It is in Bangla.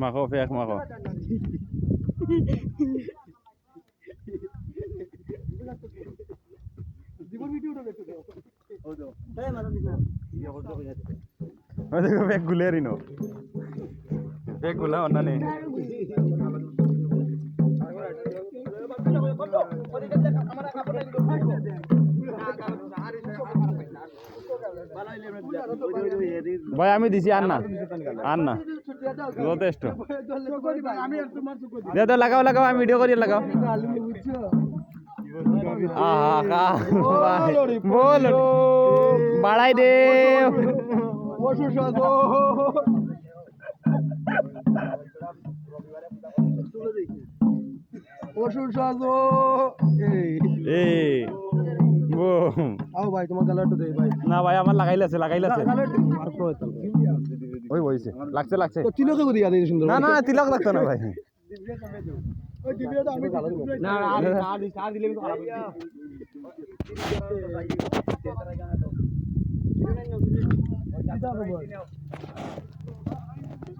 মাখো ফেক মাখো দেখো ফেক গুলে রিনো ফেক গুলা অন্য নেই ভাই আমি দিছি আর না যথেষ্ট দে লাগাও লাগাও আমি ভিডিও করি লাগাও বল বাড়াই দে ভাই তোমার কালারটা দে ভাই না ভাই আমার লাগাইলাছে ওই বইছে লাগছে লাগছে তিলক দিয়া দেই সুন্দর না না তিলক লাগতো না ভাই ওই দিবিটা আমি না আর দিলে কিন্তু খারাপ